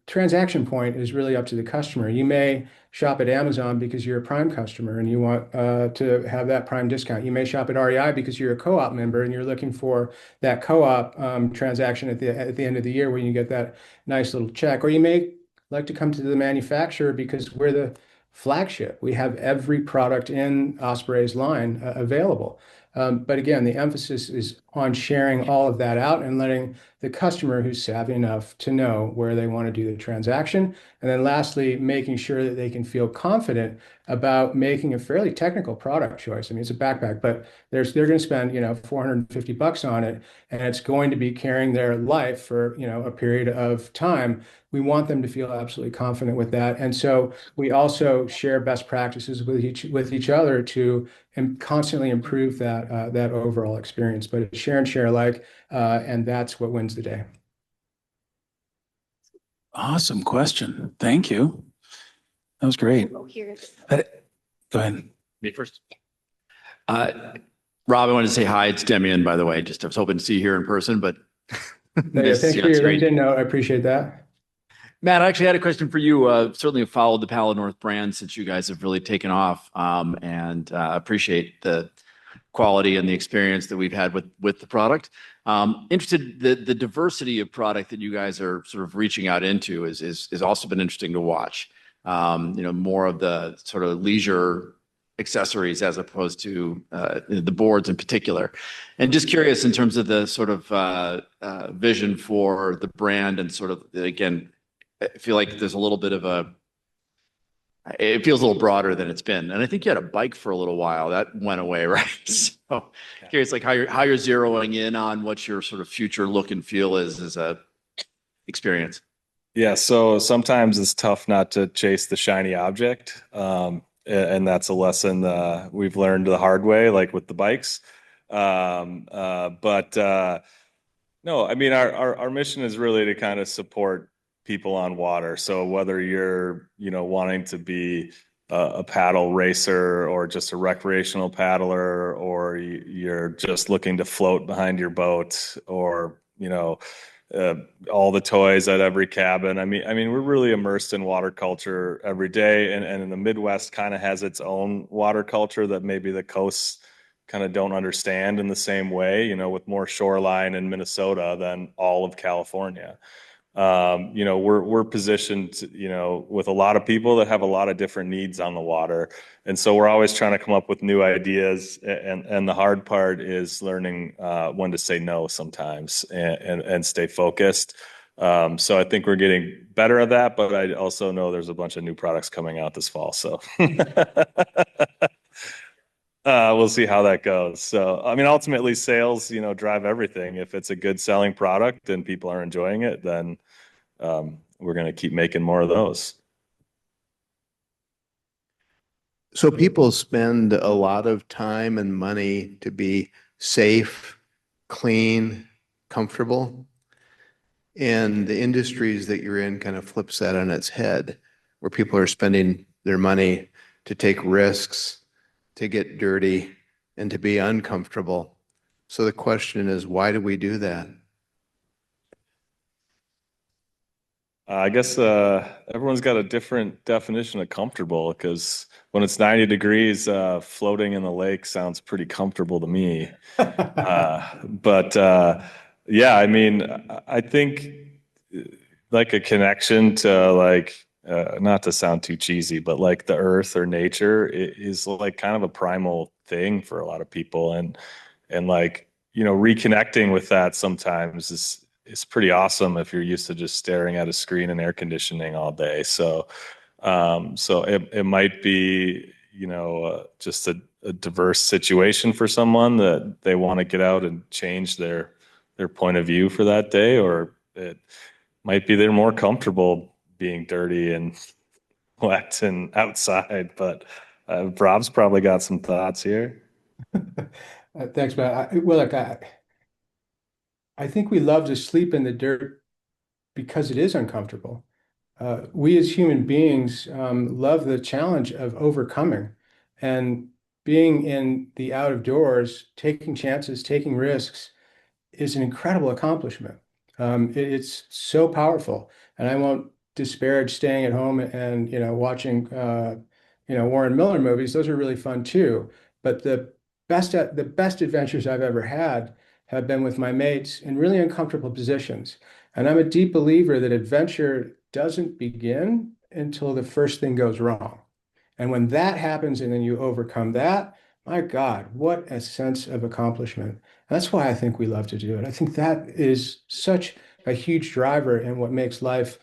Speaker 3: Transaction point is really up to the customer. You may shop at Amazon because you're a Prime customer and you want to have that Prime discount. You may shop at REI because you're a co-op member and you're looking for that co-op transaction at the end of the year when you get that nice little check. Or you may like to come to the manufacturer because we're the flagship. We have every product in Osprey's line available. But again, the emphasis is on sharing all of that out and letting the customer who's savvy enough to know where they want to do the transaction. And then lastly, making sure that they can feel confident about making a fairly technical product choice. I mean, it's a backpack, but they're going to spend, $450 on it, and it's going to be carrying their life for, a period of time. We want them to feel absolutely confident with that. And so we also share best practices with each other to constantly improve that overall experience. But it's share and share alike, and that's what wins the day.
Speaker 1: Awesome question. Thank you. That was great.
Speaker 4: Oh, here.
Speaker 1: Go ahead.
Speaker 6: Me first. Rob, I wanted to say hi. It's Demian, by the way. I was hoping to see you here in person, but
Speaker 3: Thanks for your LinkedIn note. I appreciate that.
Speaker 6: Matt, I actually had a question for you. Certainly have followed the Palo North brand since you guys have really taken off, and appreciate the quality and the experience that we've had with the product. Interested, the diversity of product that you guys are sort of reaching out into is also been interesting to watch. More of the sort of leisure accessories as opposed to the boards in particular. And just curious in terms of the sort of vision for the brand and sort of, again, I feel like there's a little bit of it feels a little broader than it's been. And I think you had a bike for a little while that went away, right? So curious, like how you're zeroing in on what your sort of future look and feel is as a experience.
Speaker 2: Yeah. So sometimes it's tough not to chase the shiny object. And that's a lesson we've learned the hard way, like with the bikes. But no, I mean, our mission is really to kind of support people on water. So whether you're, wanting to be a paddle racer or just a recreational paddler, or you're just looking to float behind your boat, or, all the toys at every cabin. I mean, we're really immersed in water culture every day. And in the Midwest kind of has its own water culture that maybe the coasts kind of don't understand in the same way, with more shoreline in Minnesota than all of California. We're positioned, with a lot of people that have a lot of different needs on the water. And so we're always trying to come up with new ideas. And the hard part is learning when to say no sometimes and stay focused. So I think we're getting better at that, but I also know there's a bunch of new products coming out this fall. So we'll see how that goes. So, I mean, ultimately sales, drive everything. If it's a good selling product and people are enjoying it, then we're going to keep making more of those.
Speaker 7: So people spend a lot of time and money to be safe, clean, comfortable. And the industries that you're in kind of flips that on its head, where people are spending their money to take risks, to get dirty, and to be uncomfortable. So the question is, why do we do that?
Speaker 2: I guess everyone's got a different definition of comfortable, because when it's 90 degrees, floating in the lake sounds pretty comfortable to me. But yeah, I mean, I think like a connection to like, not to sound too cheesy, but like the earth or nature is like kind of a primal thing for a lot of people. And like, you know, reconnecting with that sometimes is pretty awesome if you're used to just staring at a screen and air conditioning all day. So so it might be, you know, just a diverse situation for someone that they want to get out and change their point of view for that day, or it might be they're more comfortable being dirty and wet and outside. But Rob's probably got some thoughts here.
Speaker 3: Thanks, Matt. Well, look, I think we love to sleep in the dirt because it is uncomfortable. We as human beings love the challenge of overcoming and being in the out of doors, taking chances, taking risks is an incredible accomplishment. It's so powerful, and I won't disparage staying at home and watching Warren Miller movies. Those are really fun too. But the best adventures I've ever had have been with my mates in really uncomfortable positions. And I'm a deep believer that adventure doesn't begin until the first thing goes wrong. And when that happens and then you overcome that, my God, what a sense of accomplishment. That's why I think we love to do it. I think that is such a huge driver in what makes life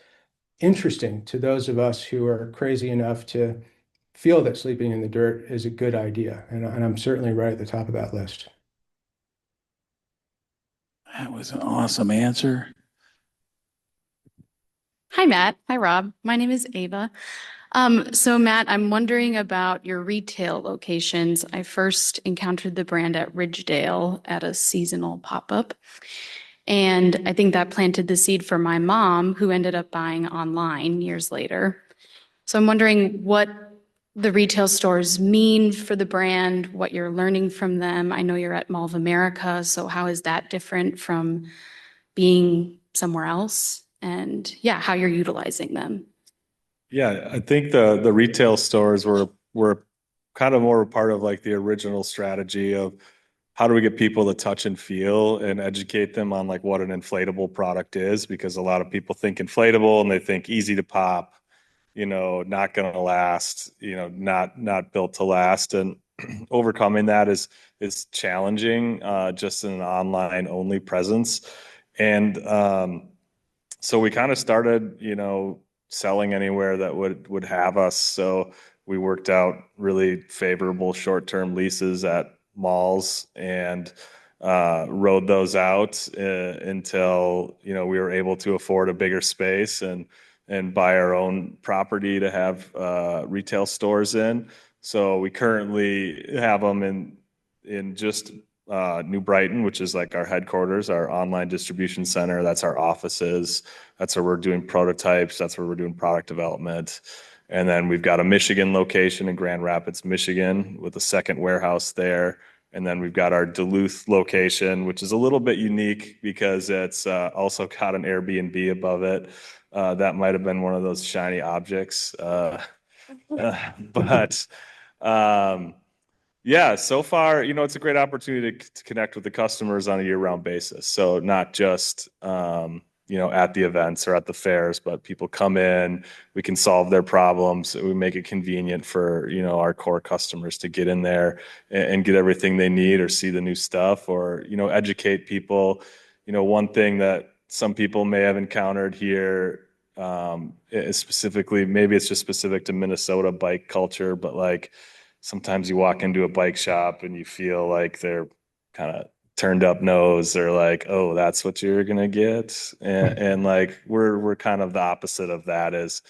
Speaker 3: interesting to those of us who are crazy enough to feel that sleeping in the dirt is a good idea. And I'm certainly right at the top of that list.
Speaker 1: That was an awesome answer.
Speaker 8: Hi, Matt. Hi, Rob. My name is Ava. So Matt, I'm wondering about your retail locations. I first encountered the brand at Ridgedale at a seasonal pop-up. And I think that planted the seed for my mom, who ended up buying online years later. So I'm wondering what the retail stores mean for the brand, what you're learning from them. I know you're at Mall of America, so how is that different from being somewhere else? And yeah, how you're utilizing them.
Speaker 2: Yeah, I think the retail stores were kind of more a part of like the original strategy of how do we get people to touch and feel and educate them on like what an inflatable product is, because a lot of people think inflatable and they think easy to pop, you know, not going to last, you know, not built to last. And overcoming that is challenging, just in an online only presence. And so we kind of started, you know, selling anywhere that would have us. So we worked out really favorable short-term leases at malls and rode those out until, you know, we were able to afford a bigger space and buy our own property to have retail stores in. So we currently have them in just New Brighton, which is like our headquarters, our online distribution center. That's our offices. That's where we're doing prototypes. That's where we're doing product development. And then we've got a Michigan location in Grand Rapids, Michigan, with a second warehouse there. And then we've got our Duluth location, which is a little bit unique because it's also got an Airbnb above it. That might have been one of those shiny objects. But yeah, so far, you know, it's a great opportunity to connect with the customers on a year-round basis. So not just, you know, at the events or at the fairs, but people come in, we can solve their problems. We make it convenient for, you know, our core customers to get in there and get everything they need or see the new stuff or, you know, educate people. You know, one thing that some people may have encountered here is specifically, maybe it's just specific to Minnesota bike culture, but like, sometimes you walk into a bike shop and you feel like they're kind of turned up nose or like, oh, that's what you're gonna get. And like we're kind of the opposite of that. Is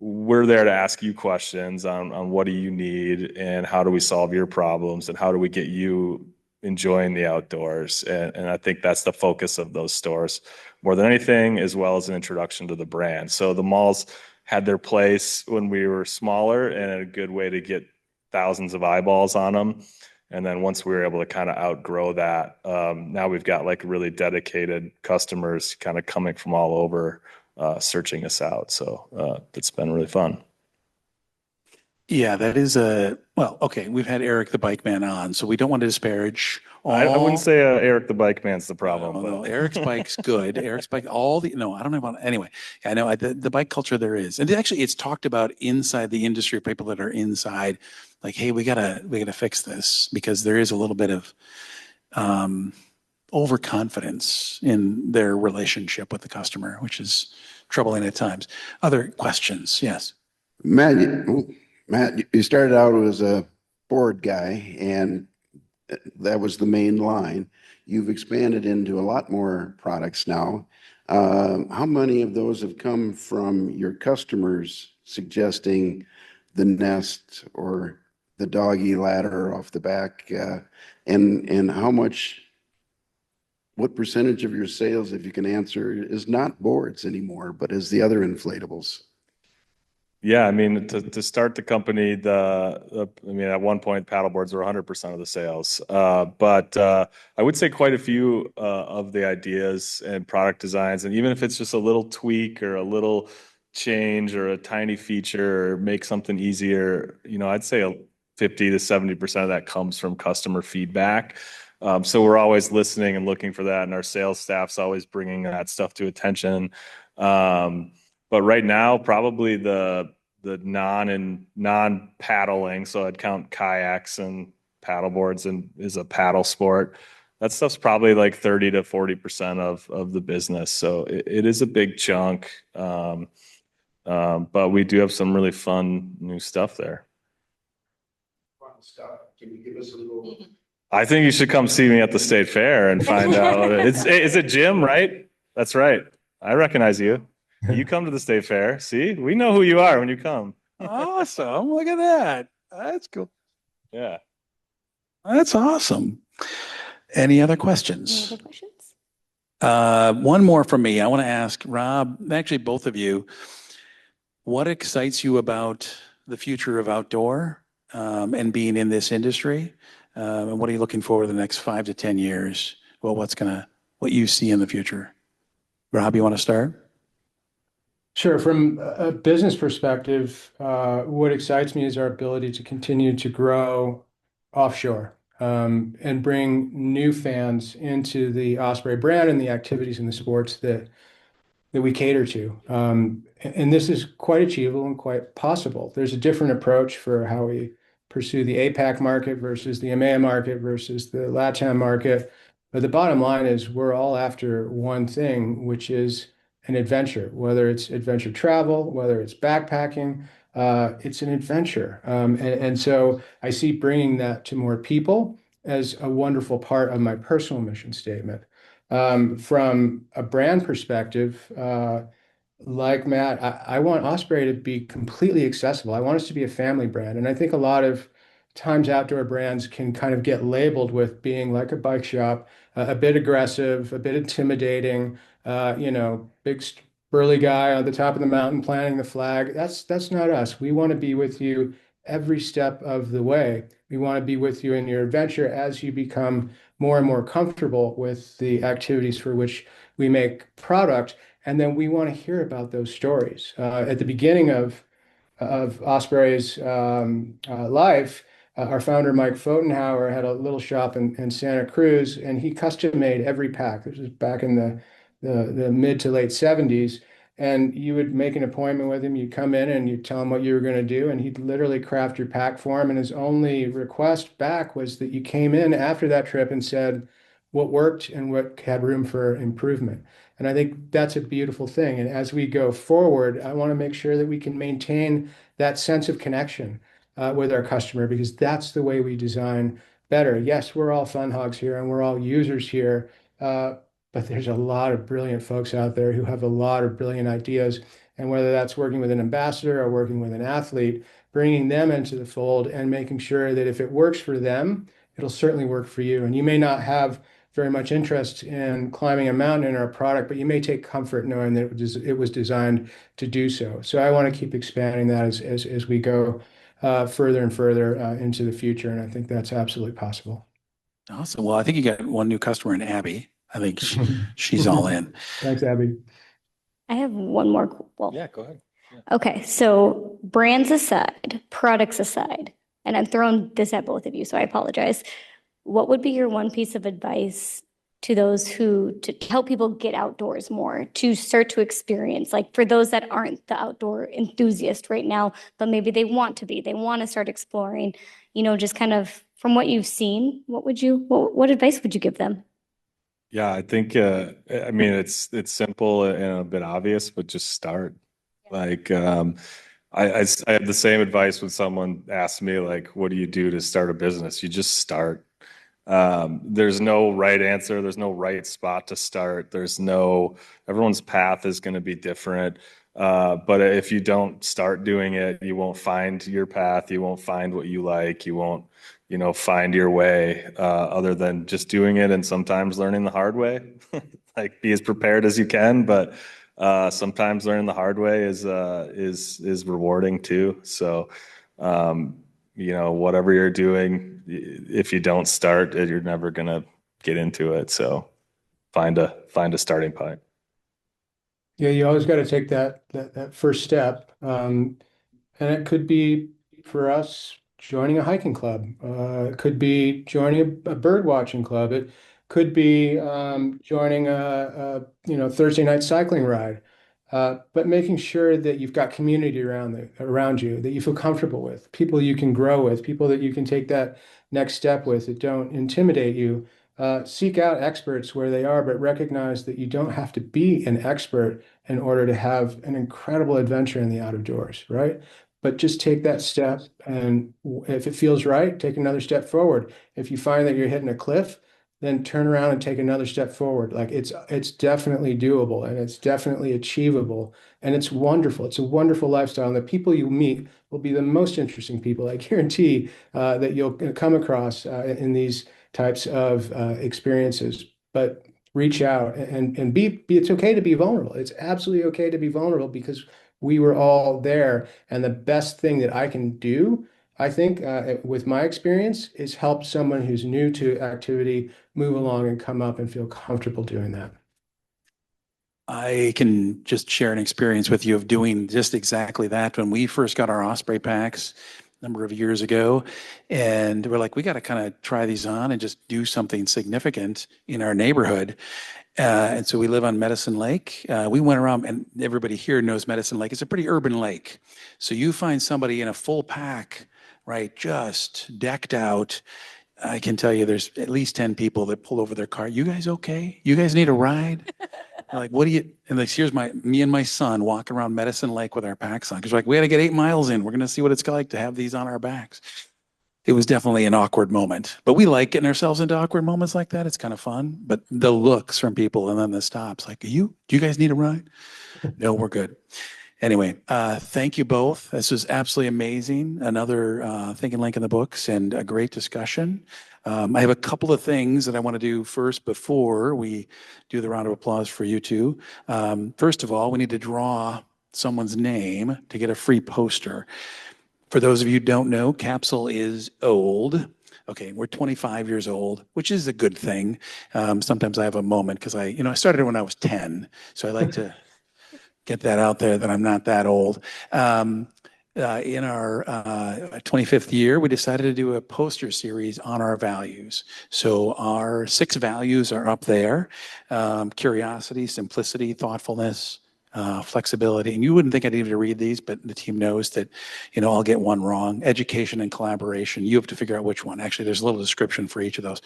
Speaker 2: we're there to ask you questions on what do you need and how do we solve your problems and how do we get you enjoying the outdoors. And I think that's the focus of those stores more than anything, as well as an introduction to the brand. So the malls had their place when we were smaller and a good way to get thousands of eyeballs on them. And then once we were able to kind of outgrow that, now we've got like really dedicated customers kind of coming from all over searching us out. So it's been really fun.
Speaker 1: Yeah, that is well, okay, we've had Eric the Bike Man on, so we don't want to disparage
Speaker 2: I wouldn't say Eric the Bike Man's the problem,
Speaker 1: No,
Speaker 2: but
Speaker 1: no, Eric's bike's good. Eric's bike, no, I don't know about, anyway. I know the bike culture there is. And actually it's talked about inside the industry, people that are inside, like, hey, we gotta fix this because there is a little bit of overconfidence in their relationship with the customer, which is troubling at times. Other questions? Yes.
Speaker 9: Matt, you started out as a board guy, and that was the main line. You've expanded into a lot more products now. How many of those have come from your customers suggesting the Nest or the doggy ladder off the back? And what percentage of your sales, if you can answer, is not boards anymore, but is the other inflatables?
Speaker 2: yeah, I mean, to start the company, I mean, at one point, paddleboards were 100% of the sales. But I would say quite a few of the ideas and product designs, and even if it's just a little tweak or a little change or a tiny feature or make something easier, I'd say 50 to 70% of that comes from customer feedback. So we're always listening and looking for that, and our sales staff's always bringing that stuff to attention. But right now, probably the non paddling, so I'd count kayaks and paddleboards and is a paddle sport. That stuff's probably like 30 to 40% of the business. So it is a big chunk. But we do have some really fun new stuff there.
Speaker 9: Can you give us a little?
Speaker 2: I think you should come see me at the state fair and find out. Is it Jim, right? That's right. I recognize you. You come to the state fair. See, we know who you are when you come.
Speaker 1: Awesome. Look at that. That's cool.
Speaker 2: Yeah.
Speaker 1: That's awesome. Any other
Speaker 4: Any
Speaker 1: questions?
Speaker 4: other questions?
Speaker 1: One more from me. I want to ask Rob, actually both of you, what excites you about the future of outdoor and being in this industry? And what are you looking for the next 5 to 10 years? Well, what you see in the future? Rob, you want to start?
Speaker 3: Sure. From a business perspective, what excites me is our ability to continue to grow offshore and bring new fans into the Osprey brand and the activities and the sports that we cater to. And this is quite achievable and quite possible. There's a different approach for how we pursue the APAC market versus the EMEA market versus the LATAM market. But the bottom line is we're all after one thing, which is an adventure, whether it's adventure travel, whether it's backpacking, it's an adventure. And so I see bringing that to more people as a wonderful part of my personal mission statement. From a brand perspective, like Matt, I want Osprey to be completely accessible. I want us to be a family brand. And I think a lot of times outdoor brands can kind of get labeled with being like a bike shop, a bit aggressive, a bit intimidating, big burly guy on the top of the mountain planting the flag. That's not us. We want to be with you every step of the way. We want to be with you in your adventure as you become more and more comfortable with the activities for which we make product. And then we want to hear about those stories. At the beginning of Osprey's life, our founder, Mike Pfotenhauer, had a little shop in Santa Cruz, and he custom made every pack. This was back in the mid to late 70s. And you would make an appointment with him. You'd come in and you'd tell him what you were going to do, and he'd literally craft your pack for him. And his only request back was that you came in after that trip and said what worked and what had room for improvement. And I think that's a beautiful thing. And as we go forward, I want to make sure that we can maintain that sense of connection with our customer, because that's the way we design better. Yes, we're all fun hogs here and we're all users here, but there's a lot of brilliant folks out there who have a lot of brilliant ideas. And whether that's working with an ambassador or working with an athlete, bringing them into the fold and making sure that if it works for them, it'll certainly work for you. And you may not have very much interest in climbing a mountain in our product, but you may take comfort knowing that it was designed to do so. So I want to keep expanding that as we go further and further into the future. And I think that's absolutely possible.
Speaker 1: Awesome. Well, I think you got one new customer in Abby. I think she's all in.
Speaker 3: Thanks, Abby.
Speaker 4: I have one more. Well,
Speaker 2: Yeah, go ahead.
Speaker 4: okay. So brands aside, products aside, and I'm throwing this at both of you, so I apologize. What would be your one piece of advice to those who, to help people get outdoors more, to start to experience, like for those that aren't the outdoor enthusiast right now, but maybe they want to be, they want to start exploring, just kind of from what you've seen, what advice would you give them?
Speaker 2: Yeah, I think I mean it's simple and a bit obvious, but just start. Like I have the same advice when someone asks me like, what do you do to start a business? You just start. There's no right answer. There's no right spot to start. Everyone's path is going to be different. But if you don't start doing it, you won't find your path. You won't find what you like. You won't, find your way, other than just doing it and sometimes learning the hard way. Like be as prepared as you can, but sometimes learning the hard way is rewarding too. So, whatever you're doing, if you don't start, you're never gonna get into it. So find a starting point.
Speaker 3: Yeah, you always got to take that first step. And it could be for us joining a hiking club. It could be joining a bird watching club. It could be joining a Thursday night cycling ride. But making sure that you've got community around you that you feel comfortable with, people you can grow with, people that you can take that next step with that don't intimidate you. Seek out experts where they are, but recognize that you don't have to be an expert in order to have an incredible adventure in the out of doors, right? But just take that step, and if it feels right, take another step forward. If you find that you're hitting a cliff, then turn around and take another step forward. Like it's definitely doable and it's definitely achievable and it's wonderful. It's a wonderful lifestyle, and the people you meet will be the most interesting people. I guarantee that you'll come across in these types of experiences. But reach out and be. It's okay to be vulnerable. It's absolutely okay to be vulnerable because we were all there. And the best thing that I can do, I think, with my experience, is help someone who's new to activity move along and come up and feel comfortable doing that.
Speaker 1: I can just share an experience with you of doing just exactly that. When we first got our Osprey Packs a number of years ago, and we're like, we got to kind of try these on and just do something significant in our neighborhood. And so we live on Medicine Lake. We went around, and everybody here knows Medicine Lake. It's a pretty urban lake. So you find somebody in a full pack, right, just decked out. I can tell you there's at least 10 people that pull over their car. You guys okay? You guys need a ride? Like, what do you, and like, here's me and my son walking around Medicine Lake with our packs on. Because like, we got to get 8 miles in. We're going to see what it's like to have these on our backs. It was definitely an awkward moment, but we like getting ourselves into awkward moments like that. It's kind of fun, but the looks from people and then the stops, like, do you guys need a ride? No, we're good. Anyway, thank you both. This was absolutely amazing. Another Think and Link in the books and a great discussion. I have a couple of things that I want to do first before we do the round of applause for you two. First of all, we need to draw someone's name to get a free poster. For those of you who don't know, Capsule is old. Okay, we're 25 years old, which is a good thing. Sometimes I have a moment because I started when I was 10. So I like to get that out there that I'm not that old. In our 25th year, we decided to do a poster series on our values. So our 6 values are up there: curiosity, simplicity, thoughtfulness, flexibility. And you wouldn't think I needed to read these, but the team knows that, I'll get one wrong. Education and collaboration. You have to figure out which one. Actually, there's a little description for each of those.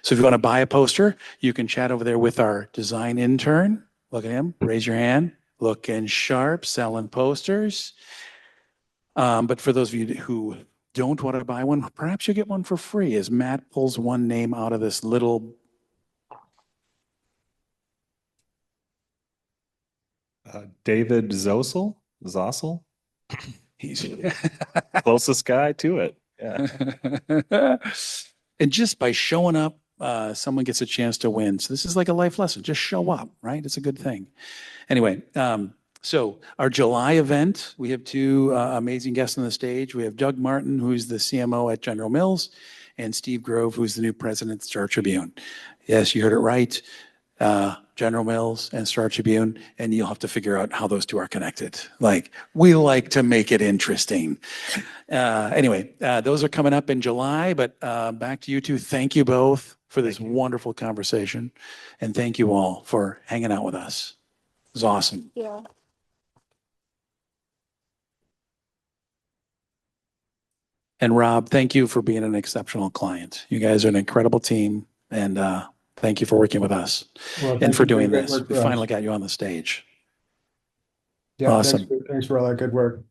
Speaker 1: So if you want to buy a poster, you can chat over there with our design intern. Look at him. Raise your hand. Looking sharp, selling posters. But for those of you who don't want to buy one, perhaps you get one for free as Matt pulls one name out of this little.
Speaker 2: David Zossel,
Speaker 1: He's
Speaker 2: closest guy to it. Yeah.
Speaker 1: and just by showing up, someone gets a chance to win. So this is like a life lesson. Just show up, right? It's a good thing. Anyway, so our July event, we have two amazing guests on the stage. We have Doug Martin, who's the CMO at General Mills, and Steve Grove, who's the new president of Star Tribune. Yes, you heard it right. General Mills and Star Tribune, and you'll have to figure out how those two are connected. Like, we like to make it interesting. Anyway, those are coming up in July, but back to you two. Thank you both for this wonderful conversation, and thank you all for hanging out with us. It was awesome.
Speaker 4: Yeah.
Speaker 1: And Rob, thank you for being an exceptional client. You guys are an incredible team, and thank you for working with us
Speaker 3: Well,
Speaker 1: and for doing
Speaker 3: great
Speaker 1: this.
Speaker 3: work
Speaker 1: We
Speaker 3: for us.
Speaker 1: finally got you on the stage.
Speaker 3: Yeah,
Speaker 1: Awesome.
Speaker 3: thanks for all that good work.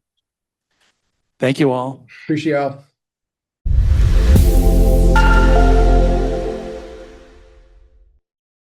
Speaker 1: Thank you all.
Speaker 3: Appreciate y'all.